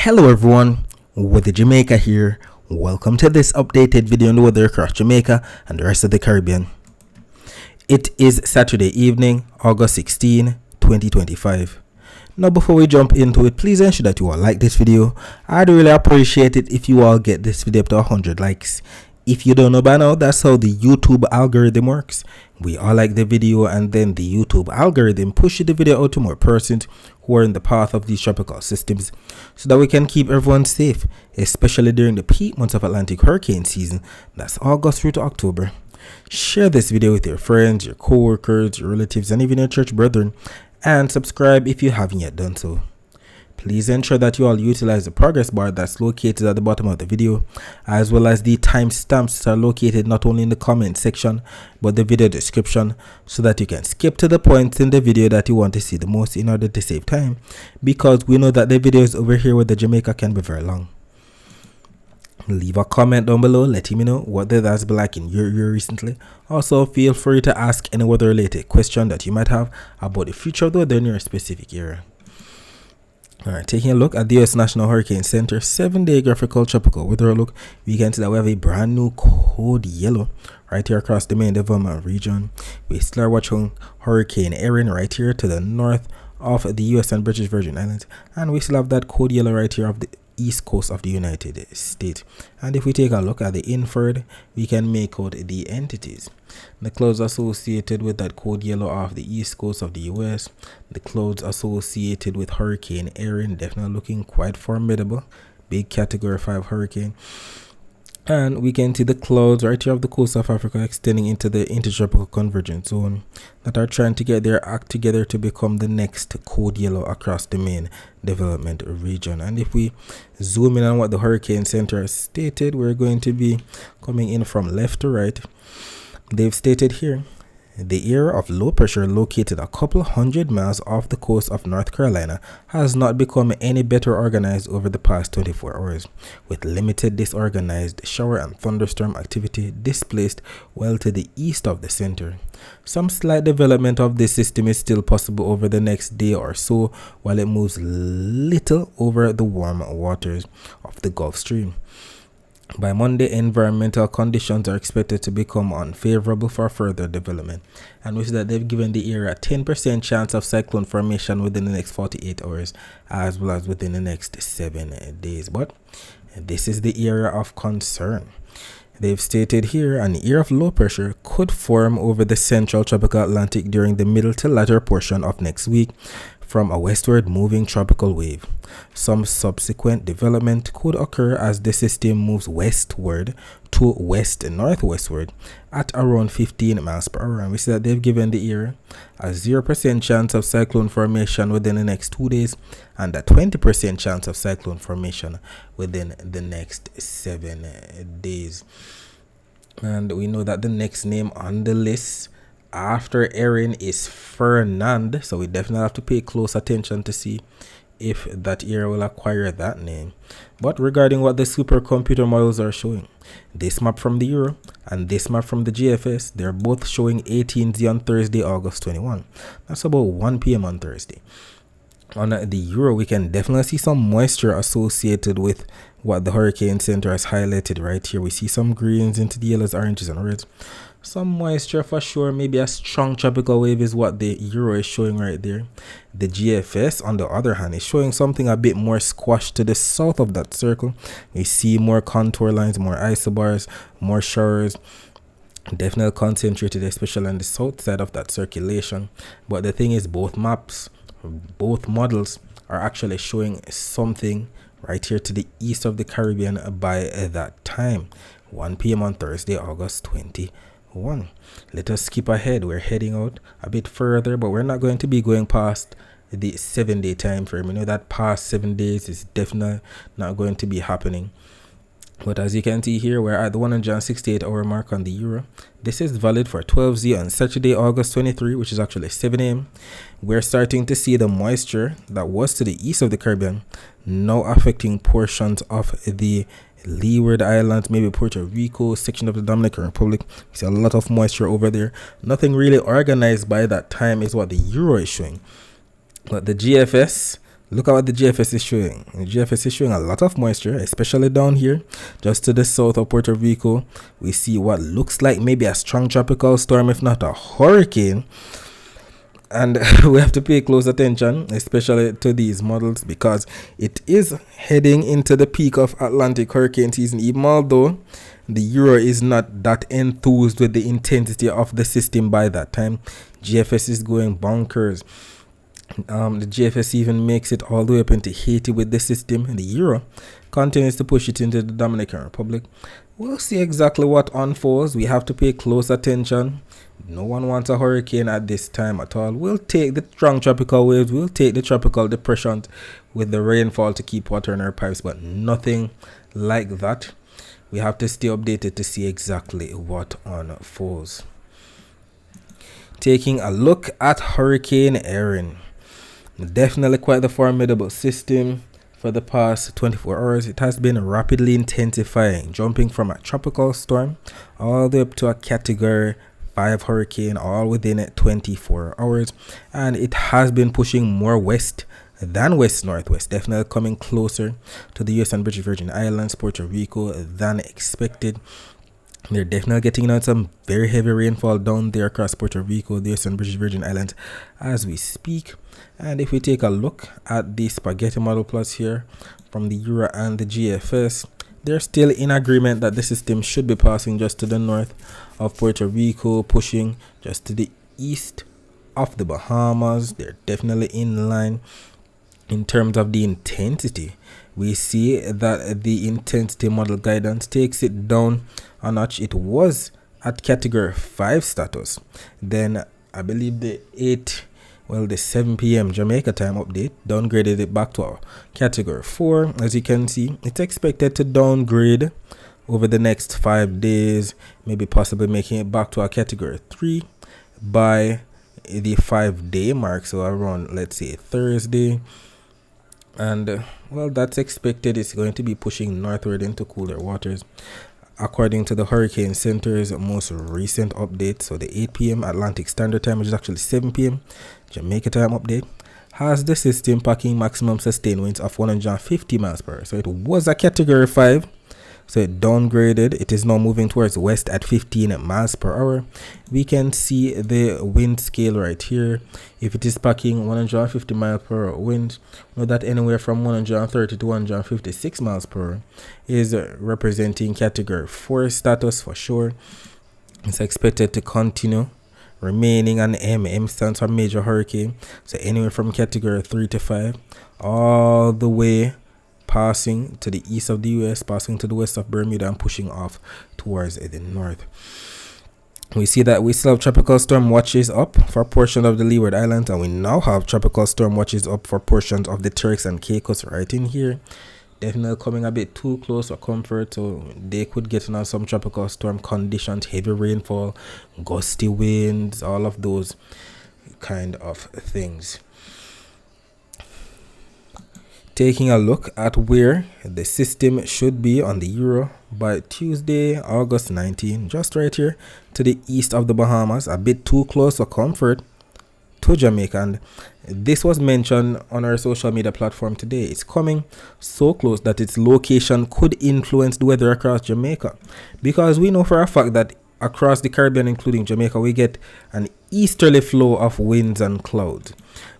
Hello everyone, with Jamaica here. Welcome to this updated video on the weather across Jamaica and the rest of the Caribbean. It is Saturday evening, August 16, 2025. Now before we jump into it, please ensure that you all like this video. I'd really appreciate it if you all get this video up to 100 likes. If you don't know by now, that's how the YouTube algorithm works. We all like the video and then the YouTube algorithm pushes the video out to more persons who are in the path of these tropical systems so that we can keep everyone safe, especially during the peak months of Atlantic hurricane season, that's August through to October. Share this video with your friends, your co-workers, your relatives, and even your church brethren, and subscribe if you haven't yet done so. Please ensure that you all utilize the progress bar that's located at the bottom of the video, as well as the timestamps that are located not only in the comment section but the video description, so that you can skip to the points in the video that you want to see the most in order to save time, because we know that the videos over here with the Jamaica can be very long. Leave a comment down below letting me know what the weather's been like in your area recently. Also, feel free to ask any weather related question that you might have about the future of the weather in your specific area. Alright, taking a look at the U.S. National Hurricane Center 7-day graphical tropical weather outlook, we can see that we have a brand new code yellow right here across the main development region. We still are watching Hurricane Erin right here to the north of the U.S. and British Virgin Islands, and we still have that code yellow right here of the east coast of the United States. And if we take a look at the inferred, we can make out the entities. The clouds associated with that code yellow off the east coast of the US, the clouds associated with Hurricane Erin, definitely looking quite formidable, big category 5 hurricane. And we can see the clouds right here off the coast of Africa extending into the intertropical convergence zone that are trying to get their act together to become the next code yellow across the main development region. And if we zoom in on what the Hurricane Center has stated, we're going to be coming in from left to right. They've stated here, the area of low pressure located a couple hundred miles off the coast of North Carolina has not become any better organized over the past 24 hours, with limited disorganized shower and thunderstorm activity displaced well to the east of the center. Some slight development of this system is still possible over the next day or so while it moves little over the warm waters of the Gulf Stream. By Monday, environmental conditions are expected to become unfavorable for further development, and we see that they've given the area a 10% chance of cyclone formation within the next 48 hours, as well as within the next 7 days. But this is the area of concern. They've stated here an area of low pressure could form over the central tropical Atlantic during the middle to latter portion of next week from a westward moving tropical wave. Some subsequent development could occur as the system moves westward to west-northwestward at around 15 miles per hour. And we see that they've given the area a 0% chance of cyclone formation within the next 2 days and a 20% chance of cyclone formation within the next 7 days. And we know that the next name on the list after Erin is Fernand, so we definitely have to pay close attention to see if that area will acquire that name. But regarding what the supercomputer models are showing, this map from the Euro and this map from the GFS, they're both showing 18Z on Thursday, August 21. That's about 1 p.m. on Thursday. On the Euro, we can definitely see some moisture associated with what the Hurricane Center has highlighted right here. We see some greens into the yellows, oranges, and reds. Some moisture for sure. Maybe a strong tropical wave is what the Euro is showing right there. The GFS, on the other hand, is showing something a bit more squashed to the south of that circle. We see more contour lines, more isobars, more showers. Definitely concentrated, especially on the south side of that circulation. But the thing is, both maps, both models are actually showing something right here to the east of the Caribbean by that time, 1 p.m. on Thursday, August 21. Let us skip ahead. We're heading out a bit further, but we're not going to be going past the 7-day time frame. You know that past 7 days is definitely not going to be happening. But as you can see here, we're at the 168-hour mark on the Euro. This is valid for 12Z on Saturday, August 23, which is actually 7 a.m. We're starting to see the moisture that was to the east of the Caribbean now affecting portions of the Leeward Islands, maybe Puerto Rico, section of the Dominican Republic. We see a lot of moisture over there. Nothing really organized by that time is what the Euro is showing. But the GFS look at what the GFS is showing. The GFS is showing a lot of moisture, especially down here, just to the south of Puerto Rico. We see what looks like maybe a strong tropical storm, if not a hurricane. And we have to pay close attention, especially to these models, because it is heading into the peak of Atlantic hurricane season, even although the Euro is not that enthused with the intensity of the system by that time. GFS is going bonkers. The GFS even makes it all the way up into Haiti with the system, and the Euro continues to push it into the Dominican Republic. We'll see exactly what unfolds. We have to pay close attention. No one wants a hurricane at this time at all. We'll take the strong tropical waves, we'll take the tropical depressions with the rainfall to keep water in our pipes, but nothing like that. We have to stay updated to see exactly what unfolds. Taking a look at Hurricane Erin. Definitely quite the formidable system. For the past 24 hours, it has been rapidly intensifying, jumping from a tropical storm all the way up to a category 5 hurricane, all within 24 hours. And it has been pushing more west than west-northwest, definitely coming closer to the US and British Virgin Islands, Puerto Rico than expected. They're definitely getting out some very heavy rainfall down there across Puerto Rico, the US and British Virgin Islands as we speak. And if we take a look at the spaghetti model plots here from the Euro and the GFS, they're still in agreement that the system should be passing just to the north of Puerto Rico, pushing just to the east of the Bahamas. They're definitely in line. In terms of the intensity, we see that the intensity model guidance takes it down a notch. It was at category 5 status. Then I believe the 7 p.m. Jamaica time update downgraded it back to a category 4. As you can see, it's expected to downgrade over the next 5 days, maybe possibly making it back to a category 3 by the 5-day mark, so around, let's say, Thursday. And well, that's expected. It's going to be pushing northward into cooler waters according to the Hurricane Center's most recent update. So the 8 p.m. Atlantic Standard Time, which is actually 7 p.m. Jamaica time update, has the system packing maximum sustained winds of 150 miles per hour. So it was a category 5, so it downgraded. It is now moving towards west at 15 miles per hour. We can see the wind scale right here. If it is packing 150 miles per hour wind, know that anywhere from 130 to 156 miles per hour is representing category 4 status for sure. It's expected to continue remaining an M stands for major hurricane, so anywhere from category 3 to 5 all the way passing to the east of the US, passing to the west of Bermuda, and pushing off towards the north. We see that we still have tropical storm watches up for portions of the Leeward Islands, and we now have tropical storm watches up for portions of the Turks and Caicos right in here. Definitely coming a bit too close for comfort, so they could get on some tropical storm conditions, heavy rainfall, gusty winds, all of those kind of things. Taking a look at where the system should be on the Euro by Tuesday, August 19, just right here to the east of the Bahamas, a bit too close for comfort to Jamaica. And this was mentioned on our social media platform today. It's coming so close that its location could influence the weather across Jamaica, because we know for a fact that across the Caribbean, including Jamaica, we get an easterly flow of winds and clouds.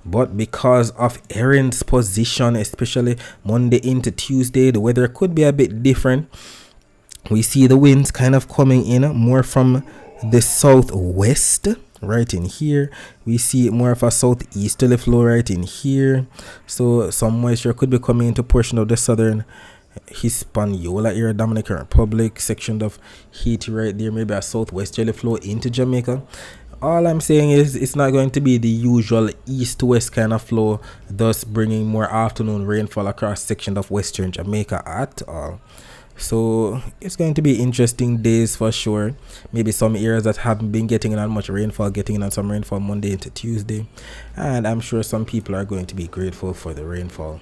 But because of Erin's position, especially Monday into Tuesday, the weather could be a bit different. We see the winds kind of coming in more from the southwest right in here. We see more of a southeasterly flow right in here. So some moisture could be coming into portion of the southern Hispaniola area, Dominican Republic, section of Haiti right there, maybe a southwesterly flow into Jamaica. All I'm saying is it's not going to be the usual east-west kind of flow, thus bringing more afternoon rainfall across sections of western Jamaica at all. So it's going to be interesting days for sure. Maybe some areas that haven't been getting in on much rainfall, getting in on some rainfall Monday into Tuesday. And I'm sure some people are going to be grateful for the rainfall.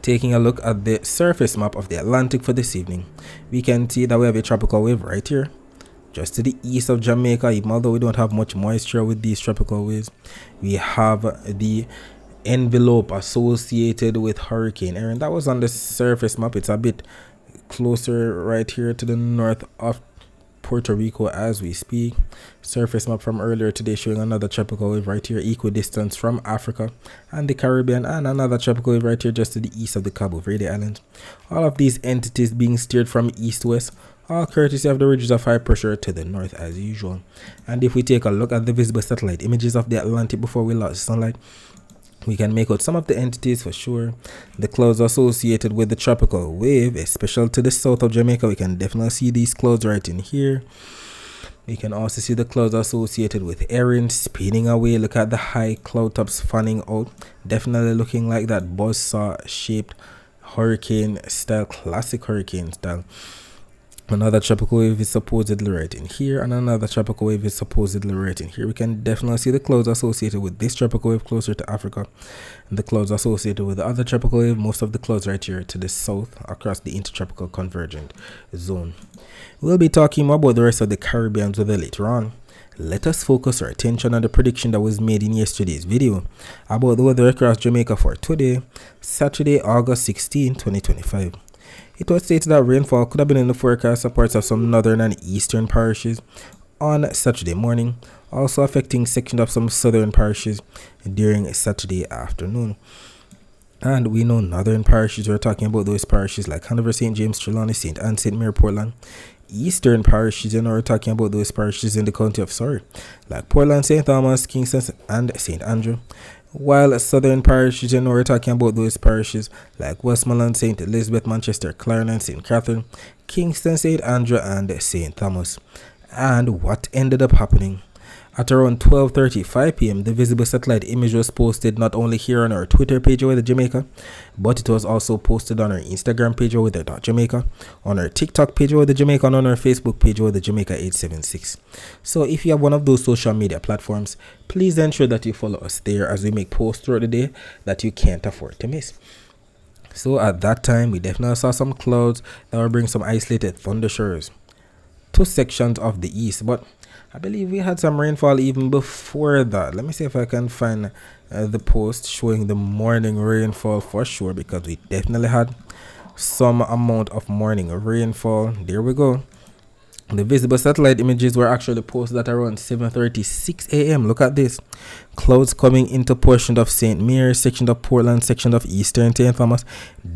Taking a look at the surface map of the Atlantic for this evening, we can see that we have a tropical wave right here, just to the east of Jamaica. Even although we don't have much moisture with these tropical waves, we have the envelope associated with Hurricane Erin. That was on the surface map. It's a bit closer right here to the north of Puerto Rico as we speak. Surface map from earlier today showing another tropical wave right here equidistant from Africa and the Caribbean, and another tropical wave right here just to the east of the Cabo Verde Islands. All of these entities being steered from east-west, all courtesy of the ridges of high pressure to the north as usual. And if we take a look at the visible satellite images of the Atlantic before we lost sunlight, we can make out some of the entities for sure. The clouds associated with the tropical wave, especially to the south of Jamaica, we can definitely see these clouds right in here. We can also see the clouds associated with Erin speeding away. Look at the high cloud tops fanning out, definitely looking like that buzzsaw shaped hurricane style, classic hurricane style. Another tropical wave is supposedly right in here, and another tropical wave is supposedly right in here. We can definitely see the clouds associated with this tropical wave closer to Africa, and the clouds associated with the other tropical wave, most of the clouds right here to the south across the intertropical convergent zone. We'll be talking more about the rest of the Caribbean weather later on. Let us focus our attention on the prediction that was made in yesterday's video about the weather across Jamaica for today, Saturday, August 16, 2025. It was stated that rainfall could have been in the forecast of parts of some northern and eastern parishes on Saturday morning, also affecting sections of some southern parishes during Saturday afternoon. And we know northern parishes, we're talking about those parishes like Hanover, St. James, Trelawney, St. Anne, St. Mary, Portland. Eastern parishes, we're talking about those parishes in the county of Surrey, like Portland, St. Thomas, Kingston, and St. Andrew. While southern parishes, we're talking about those parishes like Westmoreland, St. Elizabeth, Manchester, Clarendon, St. Catherine, Kingston, St. Andrew, and St. Thomas. And what ended up happening? At around 12:35 p.m, the visible satellite image was posted not only here on our Twitter page with Jamaica, but it was also posted on our Instagram page with the Jamaica, on our TikTok page with the Jamaica, and on our Facebook page with the Jamaica 876. So if you have one of those social media platforms, please ensure that you follow us there as we make posts throughout the day that you can't afford to miss. So at that time, we definitely saw some clouds that will bring some isolated thunder showers to sections of the east, but I believe we had some rainfall even before that. Let me see if I can find the post showing the morning rainfall for sure, because we definitely had some amount of morning rainfall. There we go. The visible satellite images were actually posted at around 7:36 a.m. Look at this. Clouds coming into portions of St. Mary, section of Portland, section of Eastern St. Thomas.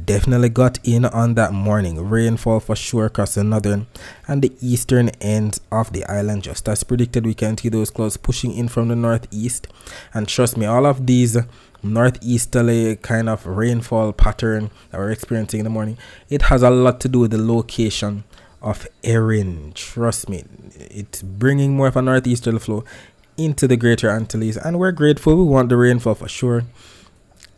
Definitely got in on that morning rainfall for sure across the northern and the eastern ends of the island. Just as predicted, we can see those clouds pushing in from the northeast. And trust me, all of these northeasterly kind of rainfall pattern that we're experiencing in the morning, it has a lot to do with the location of Erin. Trust me, it's bringing more of a northeasterly flow into the greater Antilles, and we're grateful. We want the rainfall for sure.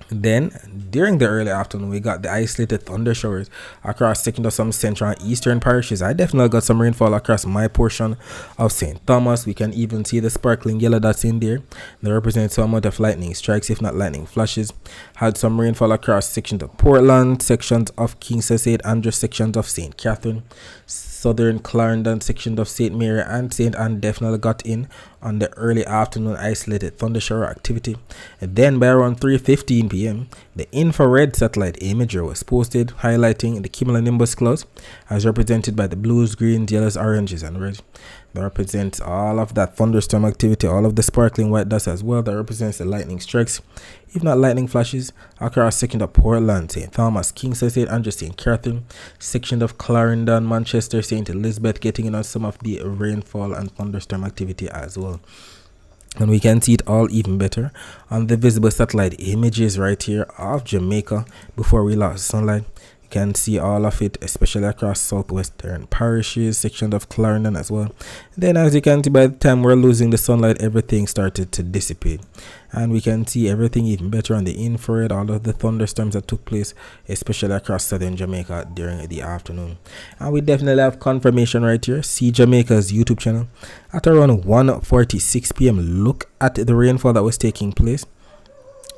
Then during the early afternoon, we got the isolated thunder showers across sections of some central and eastern parishes. I definitely got some rainfall across my portion of St. Thomas. We can even see the sparkling yellow that's in there. They represent some amount of lightning strikes, if not lightning flashes. Had some rainfall across sections of Portland, sections of Kingston, St. Andrew, sections of St. Catherine, southern Clarendon, section of St. Mary, and St. Anne definitely got in on the early afternoon isolated thunder shower activity. And then by around 3:15 p.m, the infrared satellite imagery was posted highlighting the cumulonimbus clouds as represented by the blues, greens, yellows, oranges, and reds. That represents all of that thunderstorm activity, all of the sparkling white dust as well. That represents the lightning strikes, if not lightning flashes, across section of Portland, St. Thomas, Kingston, St. Andrew, St. Catherine, section of Clarendon, Manchester, St. Elizabeth, getting in on some of the rainfall and thunderstorm activity as well. And we can see it all even better on the visible satellite images right here of Jamaica before we lost sunlight. You can see all of it, especially across southwestern parishes, section of Clarendon as well. Then as you can see, by the time we're losing the sunlight, everything started to dissipate. And we can see everything even better on the infrared, all of the thunderstorms that took place, especially across southern Jamaica during the afternoon. And we definitely have confirmation right here. See Jamaica's YouTube channel. At around 1:46 p.m, look at the rainfall that was taking place.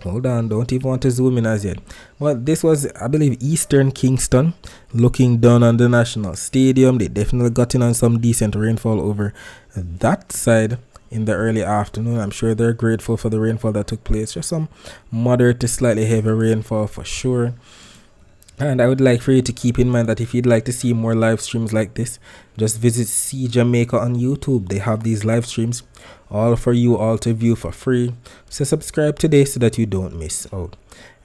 Hold on, don't even want to zoom in as yet. But this was, I believe, Eastern Kingston, looking down on the National Stadium. They definitely got in on some decent rainfall over that side. in the early afternoon. I'm sure they're grateful for the rainfall that took place. Just some moderate to slightly heavy rainfall for sure. And I would like for you to keep in mind that if you'd like to see more live streams like this, just visit See Jamaica on YouTube. They have these live streams all for you all to view for free. So subscribe today so that you don't miss out.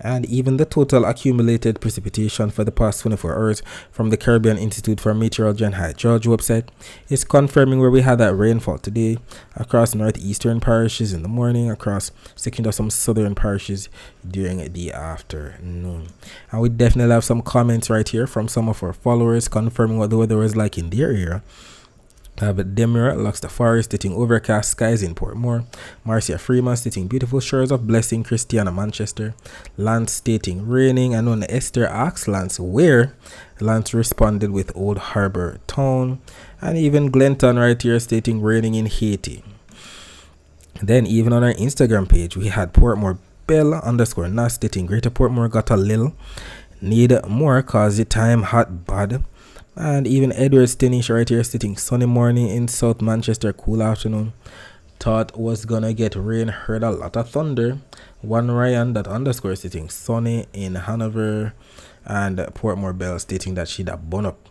And even the total accumulated precipitation for the past 24 hours from the Caribbean Institute for Meteorology and Hydrology website is confirming where we had that rainfall today across northeastern parishes in the morning, across sections of some southern parishes during the afternoon. And we definitely have some comments right here from some of our followers confirming what the weather was like in their area. Demira locks the forest, stating overcast skies in Portmore. Marcia Freeman stating beautiful shores of blessing. Christiana Manchester. Lance stating raining. And when Esther asks Lance where, Lance responded with Old Harbor Town. And even Glenton right here stating raining in Haiti. Then even on our Instagram page, we had Portmore Bell _ Nas stating Greater Portmore got a little. Need more cause the time hot bad. And even Edward Stenish right here stating sunny morning in South Manchester, cool afternoon. Thought was gonna get rain, heard a lot of thunder. One Ryan that _ stating sunny in Hanover, and Portmore Bell stating that she'd have bun up.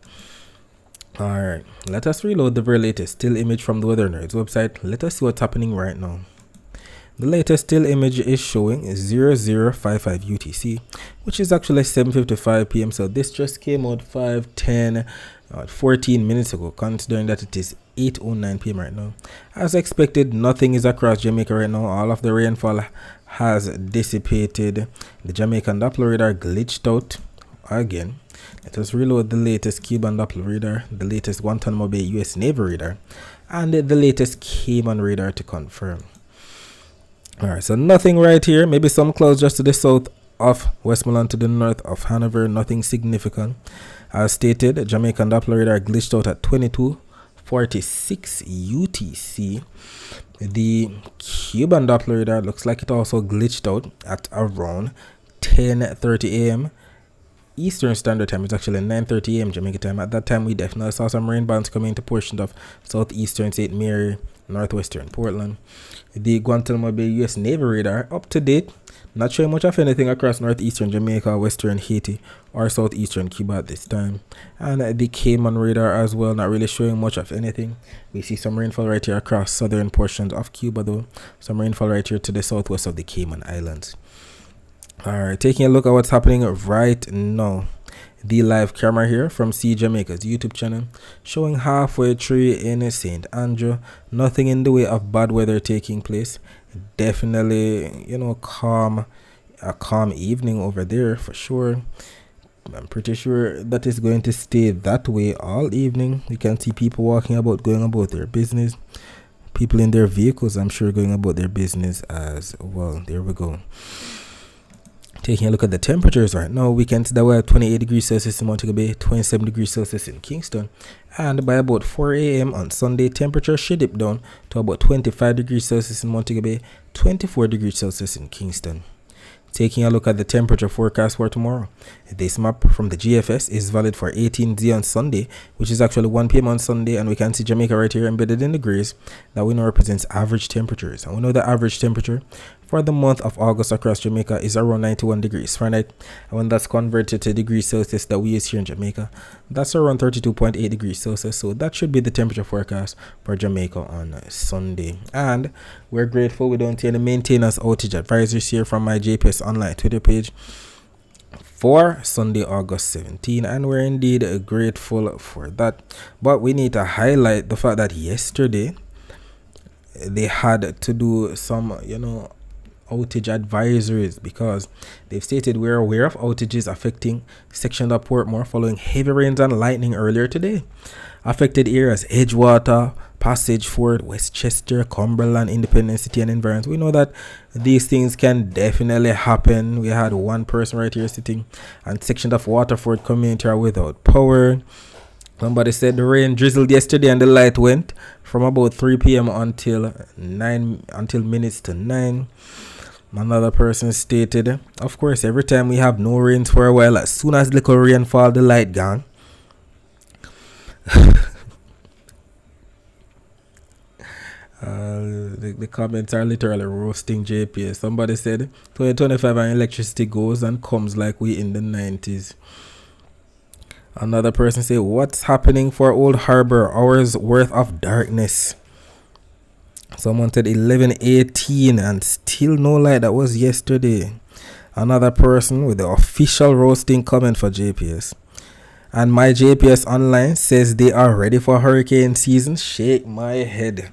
Alright, let us reload the very latest still image from the Weather Nerds website. Let us see what's happening right now. The latest still image is showing 0055 UTC, which is actually 7:55 p.m. So this just came out 14 minutes ago, considering that it is 8:09 p.m. right now. As expected, nothing is across Jamaica right now. All of the rainfall has dissipated. The Jamaican Doppler radar glitched out again. Let us reload the latest Cuban Doppler radar, the latest Guantanamo Bay US Navy radar, and the latest Cayman radar to confirm. Alright, so nothing right here. Maybe some clouds just to the south of Westmoreland, to the north of Hanover. Nothing significant. As stated, Jamaican Doppler radar glitched out at 22:46 UTC. The Cuban Doppler radar looks like it also glitched out at around 10:30 a.m. Eastern Standard Time. It's actually 9:30 a.m. Jamaica time. At that time, we definitely saw some rain bands coming into portions of southeastern St. Mary, northwestern Portland. The Guantanamo Bay US Navy radar up to date, not showing much of anything across northeastern Jamaica, western Haiti, or southeastern Cuba at this time. And the Cayman radar as well, not really showing much of anything. We see some rainfall right here across southern portions of Cuba though. Some rainfall right here to the southwest of the Cayman Islands. Alright, taking a look at what's happening right now. The live camera here from See Jamaica's YouTube channel, showing halfway through in St. Andrew. Nothing in the way of bad weather taking place. Definitely, a calm evening over there for sure. I'm pretty sure that is going to stay that way all evening. You can see people walking about, going about their business. People in their vehicles, I'm sure, going about their business as well. There we go. Taking a look at the temperatures right now, we can see that we're at 28 degrees Celsius in Montego Bay, 27 degrees Celsius in Kingston. And by about 4 a.m. on Sunday, temperature should dip down to about 25 degrees Celsius in Montego Bay, 24 degrees Celsius in Kingston. Taking a look at the temperature forecast for tomorrow. This map from the GFS is valid for 18Z on Sunday, which is actually 1 p.m. on Sunday, and we can see Jamaica right here embedded in the grays. That we know represents average temperatures. And we know the average temperature for the month of August across Jamaica is around 91 degrees Fahrenheit. And when that's converted to degrees Celsius that we use here in Jamaica, that's around 32.8 degrees Celsius. So that should be the temperature forecast for Jamaica on Sunday. And we're grateful we don't see any maintenance outage advisories here from my JPS online Twitter page for Sunday, August 17, and we're indeed grateful for that. But we need to highlight the fact that yesterday they had to do some, outage advisories, because they've stated we're aware of outages affecting sections of Portmore following heavy rains and lightning earlier today. Affected areas: Edgewater, Passage Fort, Westchester, Cumberland, Independence City, and environs. We know that these things can definitely happen. We had one person right here sitting, and sections of Waterford community are without power. Somebody said the rain drizzled yesterday and the light went from about 3 p.m. until minutes to 9. Another person stated, of course, every time we have no rains for a while, as soon as little rain fall, the light gone. The comments are literally roasting JPS. Somebody said 2025 and electricity goes and comes like we in the 90s. Another person say, what's happening for Old Harbor? Hours worth of darkness. Someone said 11:18 and still no light. That was yesterday. Another person with the official roasting comment for JPS. And my JPS online says they are ready for hurricane season. Shake my head.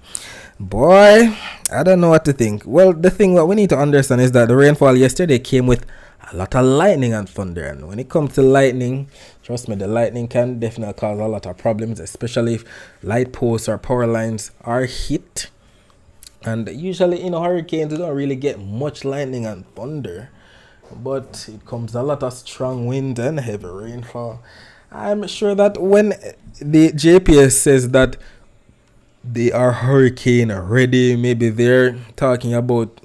Boy, I don't know what to think. Well, the thing that we need to understand is that the rainfall yesterday came with a lot of lightning and thunder. And when it comes to lightning, trust me, the lightning can definitely cause a lot of problems, especially if light posts or power lines are hit. And usually in hurricanes, you don't really get much lightning and thunder. But it comes a lot of strong wind and heavy rainfall. I'm sure that when the JPS says that they are hurricane ready, maybe they're talking about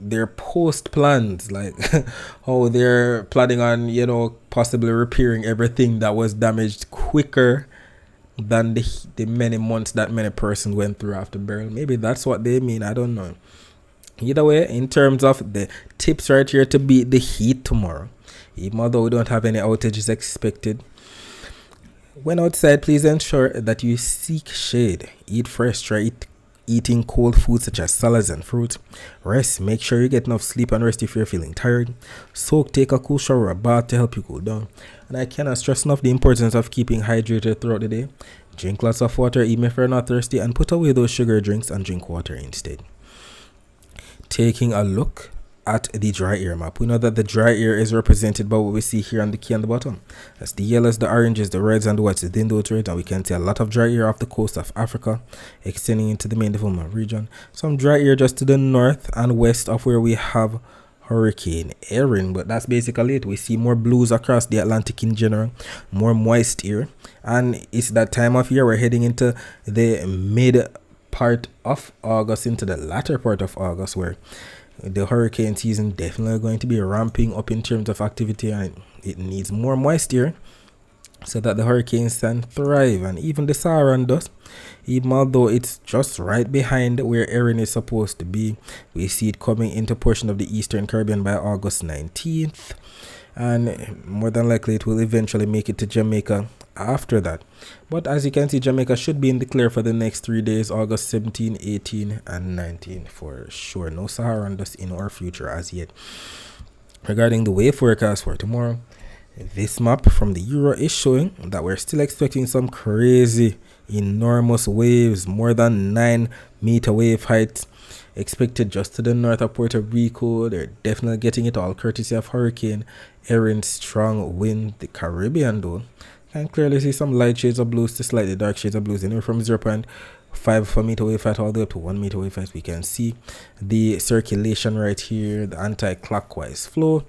their post plans, like how they're planning on, possibly repairing everything that was damaged quicker than the many months that many persons went through after Beryl. Maybe that's what they mean. I don't know. Either way, in terms of the tips right here to beat the heat tomorrow, even though we don't have any outages expected, when outside, please ensure that you seek shade. Eat fresh. Try eating cold foods such as salads and fruit. Rest. Make sure you get enough sleep and rest if you're feeling tired. Soak. Take a cool shower or a bath to help you cool down. And I cannot stress enough the importance of keeping hydrated throughout the day. Drink lots of water even if you're not thirsty, and put away those sugar drinks and drink water instead. Taking a look at the dry air map, we know that the dry air is represented by what we see here on the key on the bottom. That's the yellows, the oranges, the reds, and the whites within those reds, and we can see a lot of dry air off the coast of Africa, extending into the main development region. Some dry air just to the north and west of where we have Hurricane Erin, but that's basically it. We see more blues across the Atlantic in general, more moist air, and it's that time of year we're heading into the mid part of August, into the latter part of August, where the hurricane season definitely going to be ramping up in terms of activity, and it needs more moisture so that the hurricanes can thrive. And even the Saharan does, even although it's just right behind where Erin is supposed to be. We see it coming into portion of the Eastern Caribbean by August 19th, and more than likely it will eventually make it to Jamaica after that. But as you can see, Jamaica should be in the clear for the next 3 days, August 17, 18, and 19 for sure. No Saharan dust in our future as yet. Regarding the wave forecast for tomorrow, this map from the Euro is showing that we're still expecting some crazy, enormous waves, more than 9-meter wave heights expected just to the north of Puerto Rico. They're definitely getting it all courtesy of Hurricane Erin's strong wind. The Caribbean, though, can clearly see some light shades of blues to slightly dark shades of blues, anywhere from 0.5 for meter wave height all the way up to 1 meter wave height. We can see the circulation right here, the anti-clockwise flow.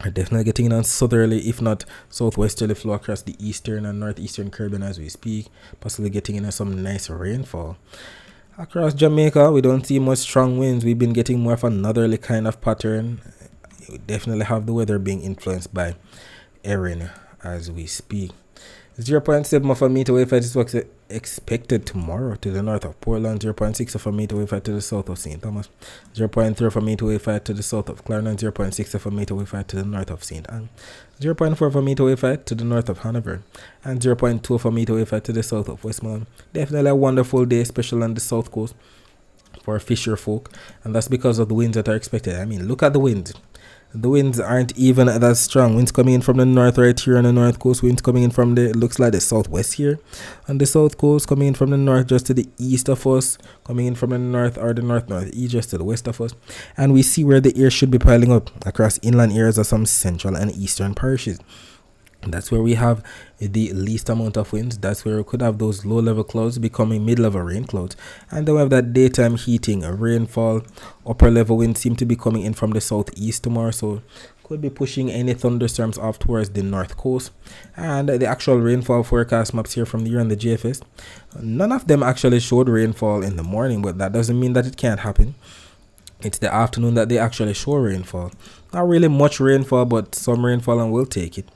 We're definitely getting in on southerly, if not southwesterly flow across the eastern and northeastern Caribbean as we speak, possibly getting in on some nice rainfall. Across Jamaica, we don't see much strong winds. We've been getting more of a northerly kind of pattern. We definitely have the weather being influenced by Erin as we speak. 0.7 of a meter wave height is what's expected tomorrow to the north of Portland, 0.6 of a meter wave height to the south of St. Thomas, 0.3 of a meter wave height to the south of Clarendon, 0.6 of a meter wave height to the north of St. Anne, 0.4 of a meter wave height to the north of Hanover, and 0.2 of a meter wave height to the south of Westmoreland. Definitely a wonderful day, especially on the south coast for fisher folk, and that's because of the winds that are expected. I mean, look at the winds. The winds aren't even that strong. Winds coming in from the north right here on the north coast. Winds coming in from the, it looks like the southwest here on the south coast, coming in from the north just to the east of us, coming in from the north or the northeast just to the west of us. And we see where the air should be piling up across inland areas of some central and eastern parishes. That's where we have the least amount of winds. That's where we could have those low-level clouds becoming mid-level rain clouds. And then we have that daytime heating, rainfall. Upper-level winds seem to be coming in from the southeast tomorrow, so could be pushing any thunderstorms off towards the north coast. And the actual rainfall forecast maps here from the year and the GFS, none of them actually showed rainfall in the morning, but that doesn't mean that it can't happen. It's the afternoon that they actually show rainfall. Not really much rainfall, but some rainfall, and we'll take it.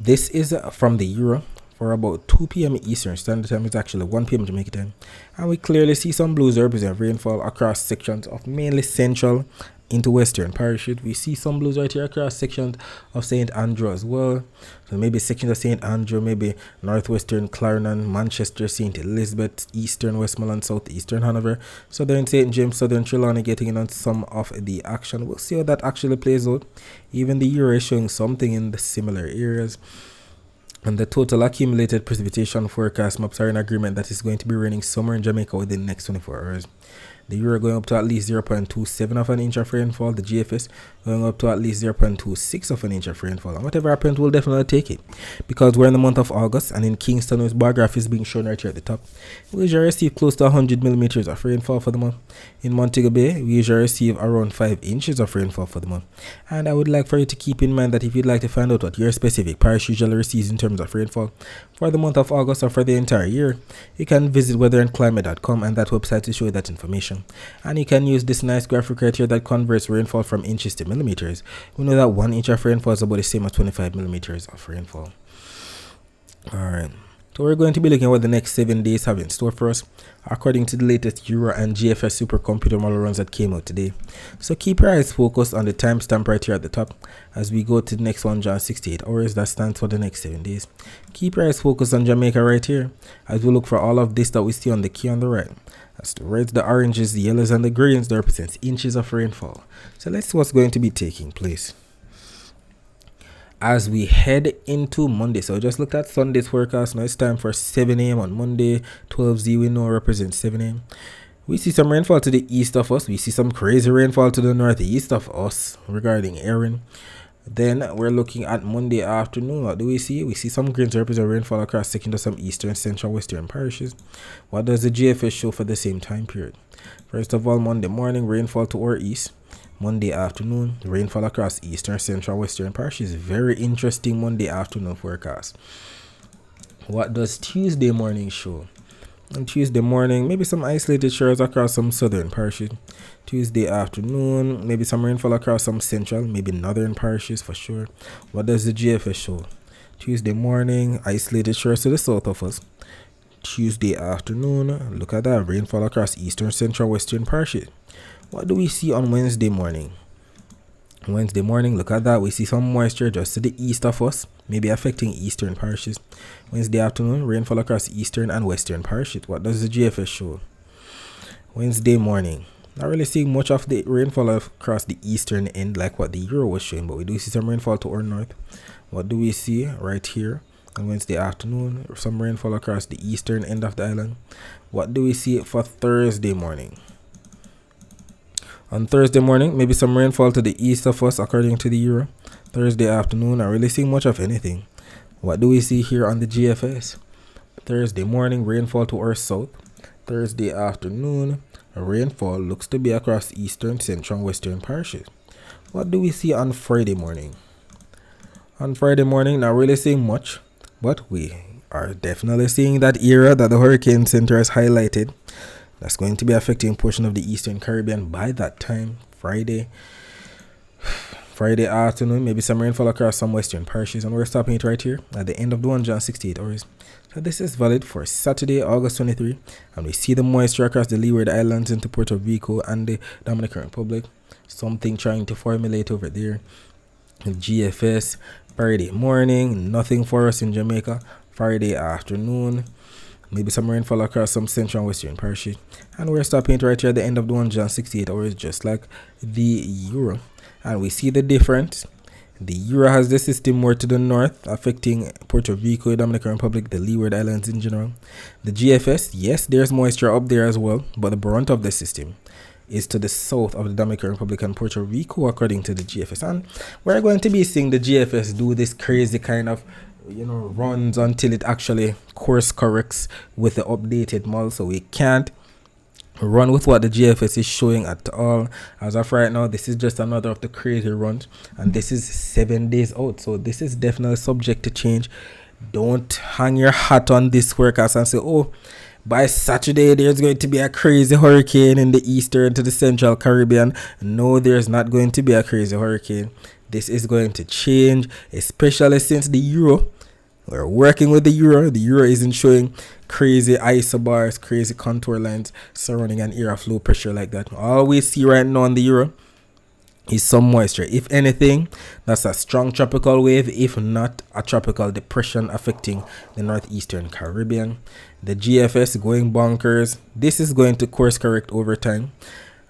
This is from the Euro for about 2 p.m. Eastern Standard Time. It's actually 1 p.m. Jamaica time. And we clearly see some blues represent rainfall across sections of mainly central into western parachute. We see some blues right here across sections of St. Andrew as well. So maybe sections of St. Andrew, maybe northwestern Clarendon, Manchester, St. Elizabeth, eastern Westmoreland, southeastern Hanover, southern St. James, southern Trelawney getting in on some of the action. We'll see how that actually plays out. Even the Euro is showing something in the similar areas. And the total accumulated precipitation forecast maps are in agreement that it's going to be raining somewhere in Jamaica within the next 24 hours. The Euro going up to at least 0.27 of an inch of rainfall. The GFS going up to at least 0.26 of an inch of rainfall. And whatever happens, we'll definitely take it. Because we're in the month of August, and in Kingston, whose bar graph is being shown right here at the top, we usually receive close to 100 millimeters of rainfall for the month. In Montego Bay, we usually receive around 5 inches of rainfall for the month. And I would like for you to keep in mind that if you'd like to find out what your specific parish usually receives in terms of rainfall for the month of August or for the entire year, you can visit weatherandclimate.com, and that website will show you that information. And you can use this nice graphic right here that converts rainfall from inches to millimeters. We know that 1 inch of rainfall is about the same as 25 millimeters of rainfall. Alright, so we're going to be looking at what the next 7 days have in store for us, according to the latest Euro and GFS supercomputer model runs that came out today. So keep your eyes focused on the timestamp right here at the top as we go to the next 168 hours. That stands for the next 7 days. Keep your eyes focused on Jamaica right here as we look for all of this that we see on the key on the right. That's the reds, the oranges, the yellows, and the greens that represents inches of rainfall. So let's see what's going to be taking place as we head into Monday. So I just looked at Sunday's forecast. Now it's time for 7 a.m. on Monday. 12Z we know represents 7 a.m. We see some rainfall to the east of us. We see some crazy rainfall to the northeast of us regarding Erin. Then we're looking at Monday afternoon. What do we see? We see some greens represent rainfall across sections of some eastern, central, western parishes. What does the GFS show for the same time period? First of all, Monday morning, rainfall to our east. Monday afternoon, rainfall across eastern, central, western parishes. Very interesting Monday afternoon forecast. What does Tuesday morning show? On Tuesday morning, maybe some isolated showers across some southern parishes. Tuesday afternoon, maybe some rainfall across some central, maybe northern parishes for sure. What does the GFS show? Tuesday morning, isolated showers to the south of us. Tuesday afternoon, look at that, rainfall across eastern, central, western parishes. What do we see on Wednesday morning? Wednesday morning, look at that, we see some moisture just to the east of us, maybe affecting eastern parishes. Wednesday afternoon, rainfall across eastern and western parishes. What does the GFS show? Wednesday morning, not really seeing much of the rainfall across the eastern end like what the Euro was showing, but we do see some rainfall to our north. What do we see right here on Wednesday afternoon? Some rainfall across the eastern end of the island. What do we see for Thursday morning? On Thursday morning, maybe some rainfall to the east of us according to the Euro. Thursday afternoon, not really seeing much of anything. What do we see here on the GFS? Thursday morning, rainfall to our south. Thursday afternoon, rainfall looks to be across eastern, central, and western parishes. What do we see on Friday morning? On Friday morning, not really seeing much, but we are definitely seeing that era that the Hurricane Center has highlighted. That's going to be affecting a portion of the Eastern Caribbean by that time. Friday afternoon, maybe some rainfall across some western parishes, and we're stopping it right here at the end of the 168 hours. So this is valid for Saturday, August 23, and we see the moisture across the Leeward Islands into Puerto Rico and the Dominican Republic. Something trying to formulate over there. GFS, Friday morning, nothing for us in Jamaica. Friday afternoon, maybe some rainfall across some central and western parishes. And we're stopping it right here at the end of the 168 hours, just like the Euro. And we see the difference. The Euro has the system more to the north, affecting Puerto Rico, Dominican Republic, the Leeward Islands in general. The GFS, yes, there's moisture up there as well, but the brunt of the system is to the south of the Dominican Republic and Puerto Rico, according to the GFS. And we're going to be seeing the GFS do this crazy kind of runs until it actually course corrects with the updated model. So we can't run with what the GFS is showing at all. As of right now, this is just another of the crazy runs, and this is 7 days out, so this is definitely subject to change. Don't hang your hat on this forecast and say, oh, by Saturday there's going to be a crazy hurricane in the eastern to the central Caribbean. No, there's not going to be a crazy hurricane. This is going to change, especially since the Euro We're working with the euro. The euro isn't showing crazy isobars, crazy contour lines surrounding an area of low pressure like that. All we see right now on the euro is some moisture. If anything, that's a strong tropical wave, if not a tropical depression affecting the northeastern Caribbean. The GFS going bonkers. This is going to course correct over time.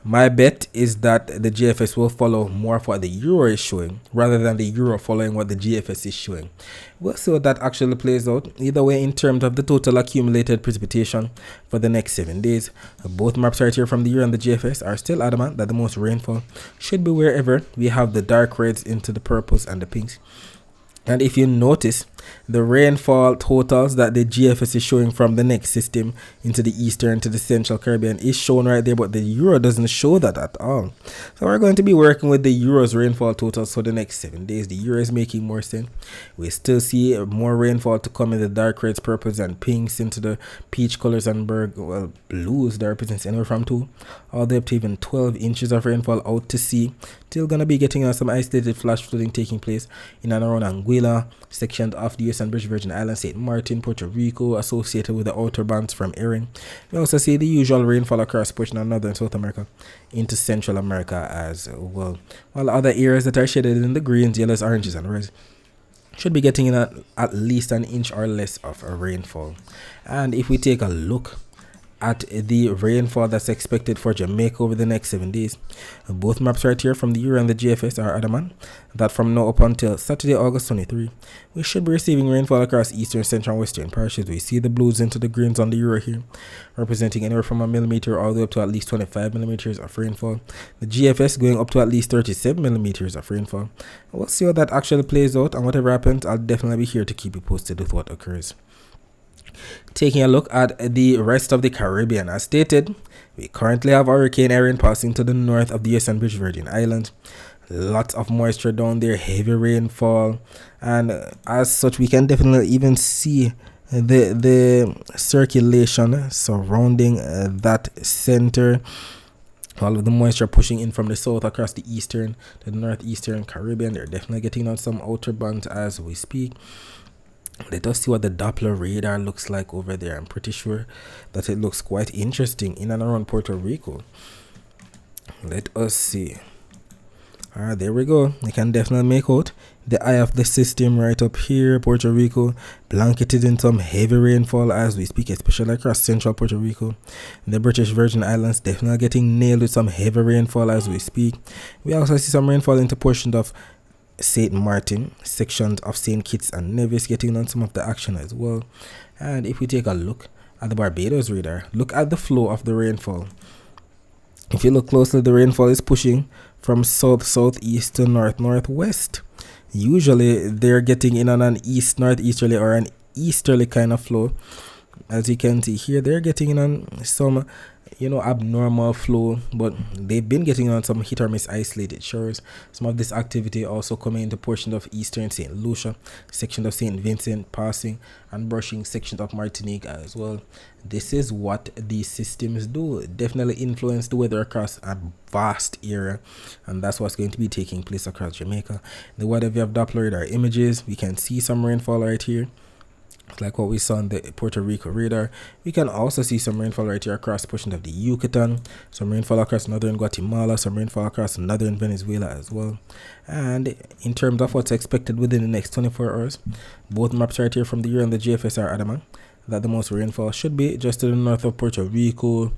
My bet is that the GFS will follow more of what the euro is showing rather than the euro following what the GFS is showing. We'll see what that actually plays out. Either way, in terms of the total accumulated precipitation for the next 7 days, both maps right here from the euro and the GFS are still adamant that the most rainfall should be wherever we have the dark reds into the purples and the pinks. And if you notice, the rainfall totals that the GFS is showing from the next system into the eastern to the central Caribbean is shown right there, but the euro doesn't show that at all. So we're going to be working with the euro's rainfall totals for the next 7 days. The euro is making more sense. We still see more rainfall to come in the dark reds, purples and pinks into the peach colors and blues that represents anywhere from 2 all the way up to even 12 inches of rainfall out to sea. Still gonna be getting some isolated flash flooding taking place in and around Anguilla, sections of the US and British Virgin Islands, St. Martin, Puerto Rico, associated with the outer bands from Erin. We also see the usual rainfall across portion of Northern South America into Central America as well. While other areas that are shaded in the greens, yellows, oranges, and reds should be getting in at least an inch or less of a rainfall. And if we take a look at the rainfall that's expected for Jamaica over the next 7 days, both maps right here from the euro and the GFS are adamant that from now up until Saturday, August 23, we should be receiving rainfall across eastern, central, and western parishes. We see the blues into the greens on the euro here, representing anywhere from 1 millimeter all the way up to at least 25 millimeters of rainfall. The GFS going up to at least 37 millimeters of rainfall. We'll see how that actually plays out, and whatever happens, I'll definitely be here to keep you posted with what occurs. Taking a look at the rest of the Caribbean, as stated, we currently have Hurricane Erin passing to the north of the US and British Virgin Islands. Lots of moisture down there, heavy rainfall, and as such we can definitely even see the circulation surrounding that center. All of the moisture pushing in from the south across the eastern to the northeastern Caribbean. They're definitely getting on some outer bands as we speak. Let us see what the Doppler radar looks like over there. I'm pretty sure that it looks quite interesting in and around Puerto Rico. Let us see. Alright, there we go. You can definitely make out the eye of the system right up here. Puerto Rico blanketed in some heavy rainfall as we speak, especially across central Puerto Rico. The British Virgin Islands definitely getting nailed with some heavy rainfall as we speak. We also see some rainfall into portions of St. Martin, sections of St. Kitts and Nevis getting on some of the action as well. And if we take a look at the Barbados radar, look at the flow of the rainfall. If you look closely, the rainfall is pushing from south-southeast to north-northwest. Usually they're getting in on an east-northeasterly or an easterly kind of flow. As you can see here, they're getting in on some abnormal flow, but they've been getting on some hit or miss isolated showers. Some of this activity also coming into portions of eastern St. Lucia, section of St. Vincent, passing and brushing sections of Martinique as well. This is what these systems do. It definitely influence the weather across a vast area, and that's what's going to be taking place across Jamaica. The weather view of Doppler radar images, we can see some rainfall right here, like what we saw on the Puerto Rico radar. We can also see some rainfall right here across portions of the Yucatan, some rainfall across northern Guatemala, some rainfall across northern Venezuela as well. And in terms of what's expected within the next 24 hours, both maps right here from the euro and the GFS are adamant that the most rainfall should be just to the north of Puerto Rico.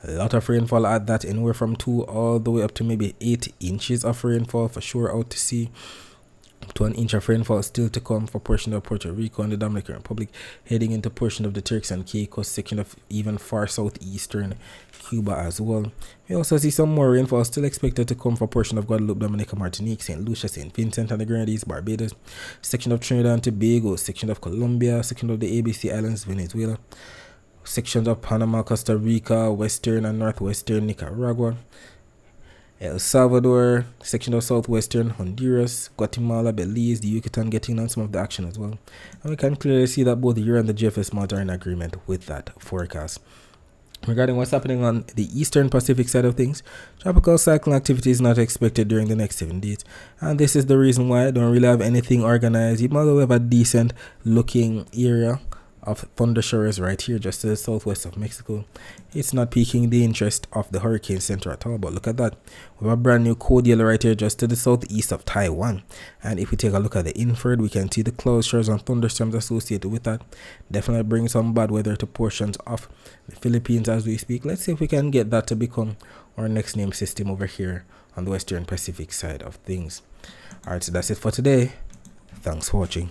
A lot of rainfall at that, anywhere from 2 all the way up to maybe 8 inches of rainfall for sure out to sea. To 1 inch of rainfall still to come for portion of Puerto Rico and the Dominican Republic, heading into portion of the Turks and Caicos, section of even far southeastern Cuba as well. We also see some more rainfall still expected to come for portion of Guadeloupe, Dominica, Martinique, St. Lucia, St. Vincent and the Grenadines, Barbados, section of Trinidad and Tobago, section of Colombia, section of the ABC Islands, Venezuela, sections of Panama, Costa Rica, western and northwestern Nicaragua, El Salvador, section of southwestern Honduras, Guatemala, Belize, the Yucatan getting on some of the action as well. And we can clearly see that both the euro and the GFS mods are in agreement with that forecast. Regarding what's happening on the eastern Pacific side of things, tropical cyclone activity is not expected during the next 7 days. And this is the reason why I don't really have anything organized, even though we have a decent looking area of thunder showers right here just to the southwest of Mexico. It's not piquing the interest of the hurricane center at all, but look at that. We have a brand new code yellow right here just to the southeast of Taiwan. And if we take a look at the infrared, we can see the cloud showers and thunderstorms associated with that. Definitely bring some bad weather to portions of the Philippines as we speak. Let's see if we can get that to become our next name system over here on the western Pacific side of things. Alright, so that's it for today. Thanks for watching.